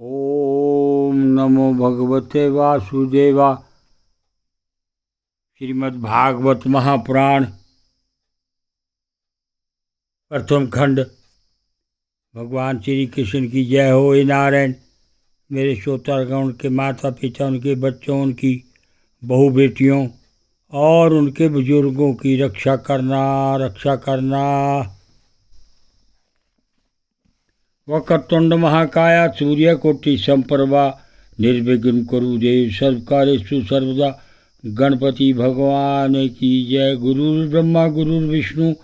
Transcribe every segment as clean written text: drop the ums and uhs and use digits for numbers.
ओम नमो भगवते वासुदेवा। श्रीमद्भागवत महापुराण प्रथम खंड। भगवान श्री कृष्ण की जय हो। हे नारायण, मेरे श्रोतागण, उनके माता पिता, उनके बच्चों, उनकी बहू बेटियों और उनके बुजुर्गों की रक्षा करना। वक्रतुंड महाकाया सूर्यकोटि संप्रभा निर्विघ्न कुरु देव सर्वकार्येषु सर्वदा। गणपति भगवान की जय। गुरुर्ब्रह्मा गुरुर्विष्णु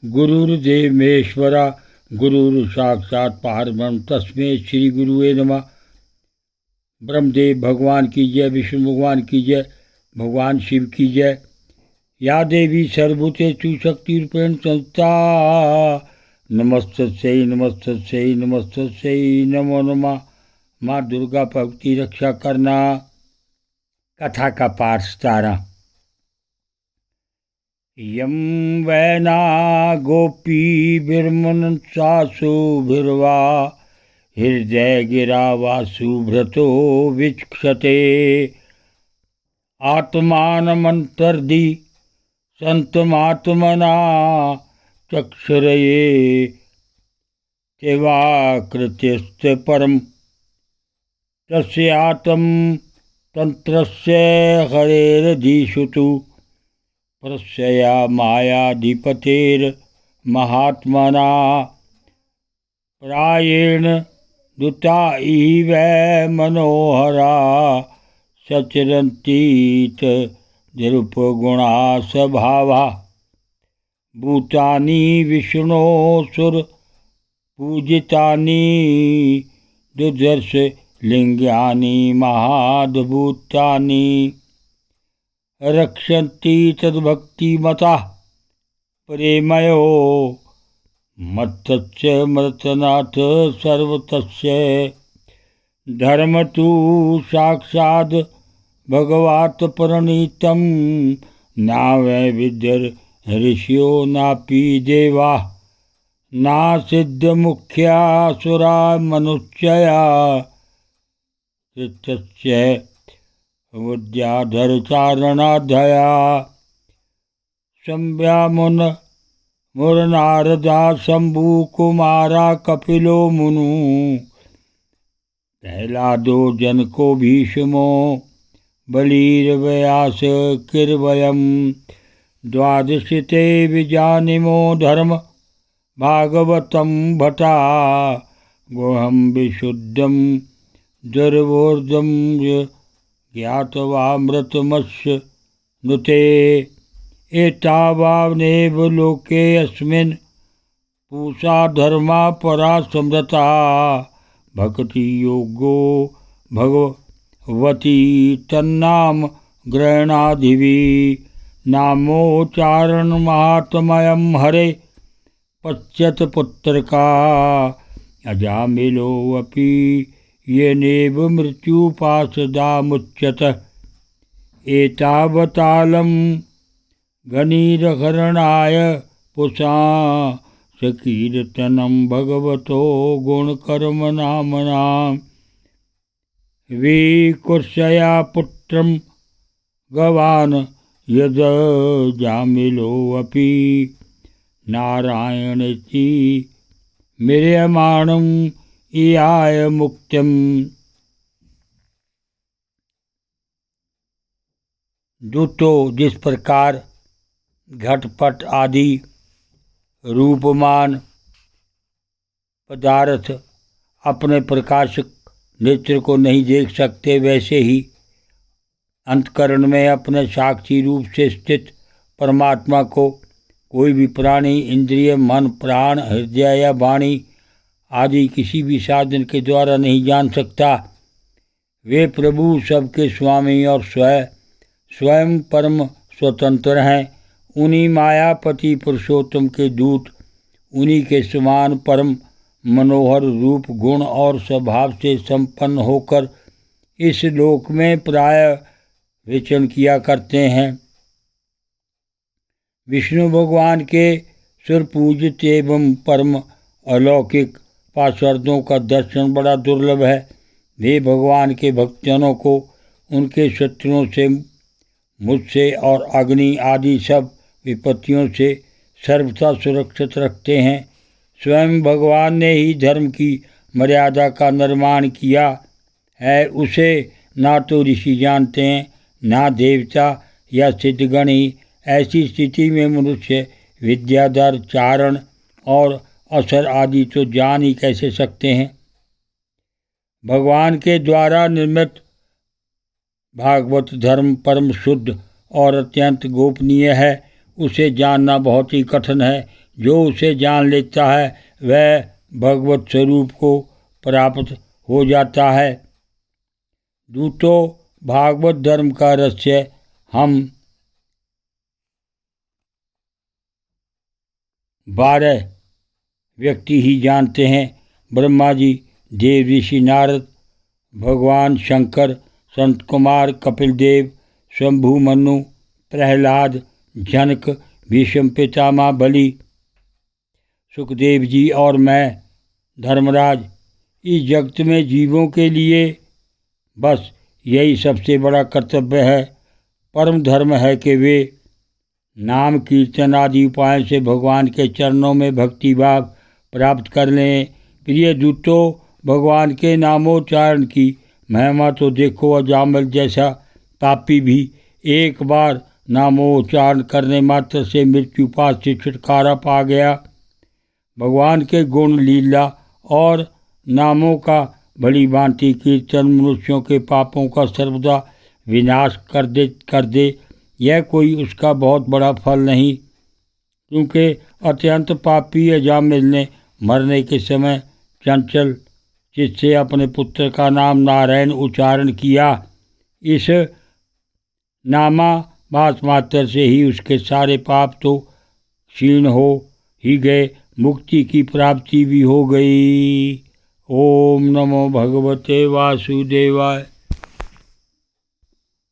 गुरुर्देव महेश्वरा। गुरुर् साक्षात् परब्रह्म तस्मै श्री गुरुवे नमः। ब्रह्मदेव भगवान की जय, विष्णु भगवान की जय, भगवान शिव की जय। या देवी सर्वभूतेषु शक्तिरूपेण संस्थिता नमस्तस्यै नमस्तस्यै नमस्तस्यै नमो नमः। माँ दुर्गा भक्ति रक्षा करना। कथा का पाठ 17। यम वैना गोपी विर्मन सासु भिर्वा हृदय गिरा वासुभ्रतो विचक्षते आत्मानमंतर्दि संतमात्मना चक्षुरये सेवाकृत्यस्य परम तस्यात्म तंत्रस्य हरेरधीषुतु प्रस्यया मायाधिपतेर् महात्मना प्रायेण दुता इव मनोहरा सचरन्तीत निरुपगुणा स्वभावा भूतानि विष्णोऽसुर पूजितानि दुर्धर्ष लिंगानि महाद्भुतानि रक्षन्ति तद्भक्तिमता प्रेमयो मत्तस्य मर्तनाथ सर्वतस्य धर्म तु साक्षात् भगवात् प्रणीतं नावै विद्यर ऋषियो नापि देवा ना सिद्धमुख्या सुरा मनुष्यया चित्तस्य विद्याधरचारणाध्याया संव्यामुन मुरनारदा शंभु कुमारा कपिलो मुनु प्रहलादो जनको भीष्मो बलिर्व्यास किर्वयम् द्वादशिते विजानीमो धर्म भागवतं भटा गोहं विशुद्धं दुर्बोधं ज्ञात्वामृतमस्य नुते एतावानेव लोके अस्मिन् पूषा धर्मा परा समृता भक्ति योगो भगवती तन्नाम ग्रहणाधिभिः नामोच्चारण महात्मयं हरे पश्यत पुत्रका अजामिलोऽपि येनेव मृत्युपाशदामुच्यत एतावतालं घनीरहरणाय पुषा सकीर्तनं भगवतो गुणकर्मनाम्नां विकुर्षया पुत्रं गवान् यदजामिलोऽपि नारायणेति मिर्यमाणं इयाय मुक्त्यम्। दूतों, जिस प्रकार घटपट आदि रूपमान पदार्थ अपने प्रकाशक नेत्र को नहीं देख सकते, वैसे ही अंतकरण में अपने साक्षी रूप से स्थित परमात्मा को कोई भी प्राणी इंद्रिय, मन, प्राण, हृदय या वाणी आदि किसी भी साधन के द्वारा नहीं जान सकता। वे प्रभु सबके स्वामी और स्वयं परम स्वतंत्र हैं। उन्हीं मायापति पुरुषोत्तम के दूत, उन्हीं के समान परम मनोहर रूप, गुण और स्वभाव से संपन्न होकर इस लोक में प्राय विचरण किया करते हैं। विष्णु भगवान के सुरपूजित एवं परम अलौकिक पार्षदों का दर्शन बड़ा दुर्लभ है। वे भगवान के भक्तजनों को उनके शत्रुओं से, मुझसे और अग्नि आदि सब विपत्तियों से सर्वथा सुरक्षित रखते हैं। स्वयं भगवान ने ही धर्म की मर्यादा का निर्माण किया है। उसे ना तो ऋषि जानते हैं, ना देवता या सिद्धगण ही। ऐसी स्थिति में मनुष्य विद्याधर, चारण और असर आदि तो जान ही कैसे सकते हैं। भगवान के द्वारा निर्मित भागवत धर्म परम शुद्ध और अत्यंत गोपनीय है। उसे जानना बहुत ही कठिन है। जो उसे जान लेता है वह भगवत स्वरूप को प्राप्त हो जाता है। दूतों, भागवत धर्म का रहस्य हम 12 व्यक्ति ही जानते हैं। ब्रह्मा जी, देव ऋषि नारद, भगवान शंकर, संत कुमार, कपिल देव, शंभु मनु, प्रहलाद, जनक, भीष्म पितामह, बलि, सुखदेव जी और मैं धर्मराज। इस जगत में जीवों के लिए बस यही सबसे बड़ा कर्तव्य है। परम धर्म है कि वे नाम कीर्तन आदि उपायों से भगवान के चरणों में भक्ति भाव प्राप्त कर लें। प्रिय दूतों, भगवान के नामोच्चारण की महिमा तो देखो। अजामिल जैसा पापी भी एक बार नामोच्चारण करने मात्र से मृत्युपात से छुटकारा पा गया। भगवान के गुण, लीला और नामों का भली भांति कीर्तन मनुष्यों के पापों का सर्वदा विनाश कर दे। यह कोई उसका बहुत बड़ा फल नहीं, क्योंकि अत्यंत पापी अजामिल ने मरने के समय चंचल चित्त से अपने पुत्र का नाम नारायण उच्चारण किया। इस नामाभास मात्र से ही उसके सारे पाप तो क्षीण हो ही गए, मुक्ति की प्राप्ति भी हो गई। ओम नमो भगवते वासुदेवाय।